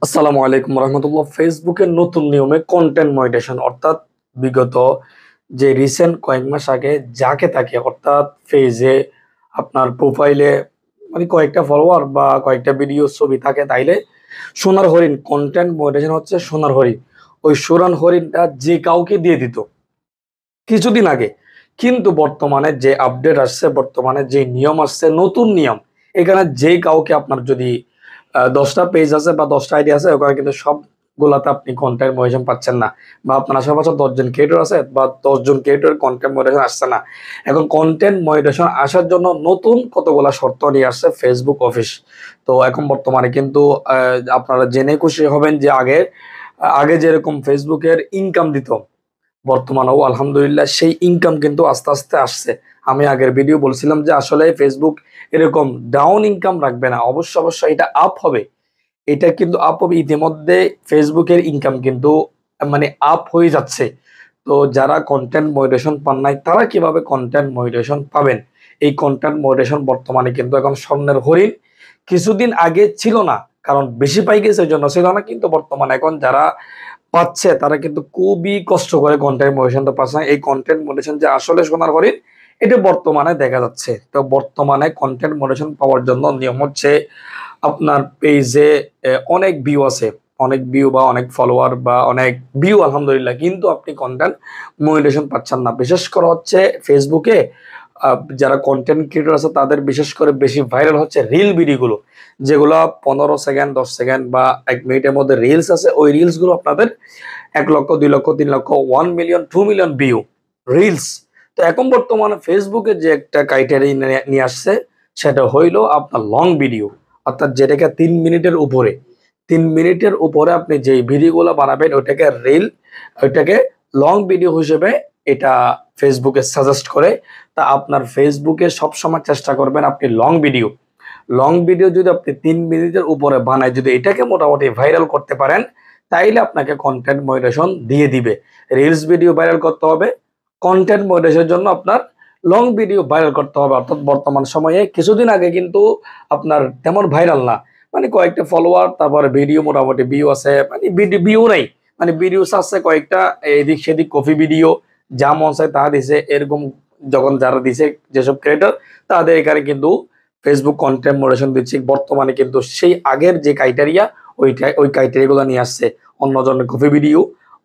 আসসালামু আলাইকুম রহমতুল্লাহ। ফেসবুকের নতুন নিয়মে কন্টেন্ট মনিটাইজেশন অর্থাৎ বিগত যে রিসেন্ট কয়েক মাস আগে যাকে তাকে অর্থাৎ পেজে আপনার প্রোফাইলে মানে কয়েকটা ফলোয়ার বা কয়েকটা ভিডিও ছবি থাকে তাইলে সোনার হরিণ কন্টেন্ট মনিটাইজেশন হচ্ছে সোনার হরিণ। ওই সোনার হরিণটা যে কাউকে দিয়ে দিত কিছুদিন আগে, কিন্তু বর্তমানে যে আপডেট আসছে, বর্তমানে যে নিয়ম আসছে, নতুন নিয়ম, এখানে যে কাউকে আপনার যদি 10টা পেজ আছে বা 10টা আইডি আছে, ওখানে কিন্তু সবগুলাতে আপনি কন্টেন্ট মনিটাইজেশন পাচ্ছেন না, বা আপনার আশেপাশে 10জন ক্রিয়েটর আছে বা 10জন ক্রিয়েটর কন্টেন্ট মনিটাইজেশন আসছে না। এখন কন্টেন্ট মনিটাইজেশন আসার জন্য নতুন কতগুলা শর্ত নিয়ে আসছে ফেসবুক অফিস। তো এখন বর্তমানে কিন্তু আপনারা জেনে খুশি হবেন যে আগে আগে যেরকম ফেসবুকের ইনকাম দিত, বর্তমানেও আলহামদুলিল্লাহ সেই ইনকাম কিন্তু আস্তে আস্তে আসছে। আমি আগের ভিডিও বলছিলাম যে আসলে ফেসবুক এরকম ডাউন ইনকাম রাখবে না, অবশ্যই এটা আপ হবে। এটা কিন্তু আপ হবে, ইতিমধ্যে ফেসবুকের ইনকাম কিন্তু মানে আপ হয়ে যাচ্ছে। তো যারা কন্টেন্ট মনিটাইজেশন পান নাই তারা কিভাবে কন্টেন্ট মনিটাইজেশন পাবেন? এই কন্টেন্ট মনিটাইজেশন বর্তমানে কিন্তু এখন স্বর্ণের হরিণ। কিছুদিন আগে ছিল না, কারণ বেশি পাই গেছে এই জন্য ছিল না, কিন্তু বর্তমানে এখন যারা পাচ্ছে তারা কিন্তু খুবই কষ্ট করে কন্টেন্ট মনিটাইজেশনটা পাচ্ছে না। এই কন্টেন্ট মনিটাইজেশন যে আসলে সোনার হরিণ এটা বর্তমানে দেখা যাচ্ছে। তো বর্তমানে কন্টেন্ট মনিটাইজেশন পাওয়ার জন্য নিয়ম হচ্ছে আপনার পেজে অনেক ভিউ আছে, অনেক ভিউ বা অনেক ফলোয়ার বা অনেক ভিউ আলহামদুলিল্লাহ, কিন্তু আপনি কন্টেন্ট মনিটাইজেশন পাচ্ছেন না। বিশেষ করে হচ্ছে ফেসবুকে যারা কন্টেন্ট ক্রিয়েটর আছে তাদের বিশেষ করে বেশি ভাইরাল হচ্ছে রিল ভিডিওগুলো, যেগুলো 15 সেকেন্ড 10 সেকেন্ড বা 1 মিনিটের মধ্যে রিলস আছে। ওই রিলস গুলো আপনাদের 1 লক্ষ 2 লক্ষ 3 লক্ষ 1 মিলিয়ন 2 মিলিয়ন ভিউ রিলস। তো এখন বর্তমানে ফেসবুকে যে একটা ক্রাইটেরিয়া নিয়ে আসছে, সেটা হইলো আপনার লং ভিডিও, অর্থাৎ যেটাকে 3 মিনিটের উপরে, 3 মিনিটের উপরে আপনি যেই ভিডিওগুলো বানাবেন ওইটাকে রিল, ওইটাকে লং ভিডিও হিসেবে এটা ফেসবুকে সাজেস্ট করে। তা আপনার ফেসবুকে সবসময় চেষ্টা করবেন আপনি লং ভিডিও যদি আপনি 3 মিনিটের উপরে বানায় যদি এটাকে মোটামুটি ভাইরাল করতে পারেন, তাইলে আপনাকে কন্টেন্ট মনিটাইজেশন দিয়ে দিবে। রিলস ভিডিও ভাইরাল করতে হবে, কন্টেন্ট মনিটাইজেশনের জন্য আপনার লং ভিডিও ভাইরাল করতে হবে। অর্থাৎ বর্তমান সময়ে কিছুদিন আগে কিন্তু আপনার তেমন ভাইরাল না, মানে কয়েকটা ফলোয়ার, তারপরে ভিডিও মোটামুটি ভিউ আছে, মানে ভিউ নাই, মানে ভিডিওস আছে কয়েকটা, এদিক সেদিক কফি ভিডিও, যা মন চায় তা দিছে এরকম। যখন যারা দিছে যেসব ক্রিয়েটর, তাদের এখানে কিন্তু ফেসবুক কন্টেন্ট মনিটাইজেশন দিচ্ছে। বর্তমানে কিন্তু সেই আগের যে ক্রাইটেরিয়া, ওই ক্রাইটেরিয়াগুলো নিয়ে আসছে। অন্যজনের কফি ভিডিও,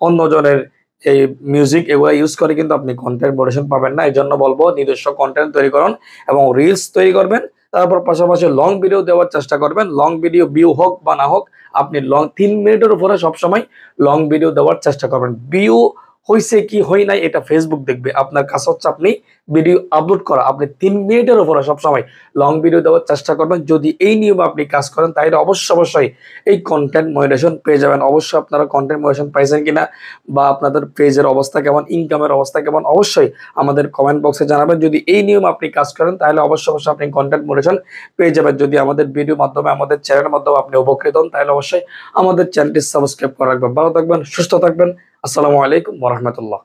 অন্যজনের এই মিউজিক, এগুলো ইউজ করে কিন্তু আপনি কন্টেন্ট মনিটাইজেশন পাবেন না। এই জন্য বলবো নিজস্ব কন্টেন্ট তৈরি করুন এবং রিলস তৈরি করবেন, তারপর পাশাপাশি লং ভিডিও দেওয়ার চেষ্টা করবেন। লং ভিডিও ভিউ হোক বা না হোক, আপনি 3 মিনিটের উপরে সবসময় লং ভিডিও দেওয়ার চেষ্টা করবেন। ভিউ হইছে কি হয় নাই এটা ফেসবুক দেখবে, আপনার কাছে হচ্ছে আপনি ভিডিও আপলোড করা। আপনি 3 মিনিটের উপরে সবসময় লং ভিডিও দেওয়ার চেষ্টা করবেন। যদি এই নিয়মে আপনি কাজ করেন তাহলে অবশ্যই এই কন্টেন্ট মনিটাইজেশন পেয়ে যাবেন। অবশ্যই আপনারা কন্টেন্ট মনিটাইজেশন পাইছেন কিনা বা আপনাদের পেজের অবস্থা কেমন, ইনকামের অবস্থা কেমন, অবশ্যই আমাদের কমেন্ট বক্সে জানাবেন। যদি এই নিয়ম আপনি কাজ করেন তাহলে অবশ্যই আপনি কন্টেন্ট মনিটাইজেশন পেয়ে যাবেন। যদি আমাদের ভিডিও মাধ্যমে, আমাদের চ্যানেলের মাধ্যমে আপনি উপকৃত হন, তাহলে অবশ্যই আমাদের চ্যানেলটি সাবস্ক্রাইব করে রাখবেন। ভালো থাকবেন, সুস্থ থাকবেন। আসসালামু আলাইকুম ওয়া রাহমাতুল্লাহ।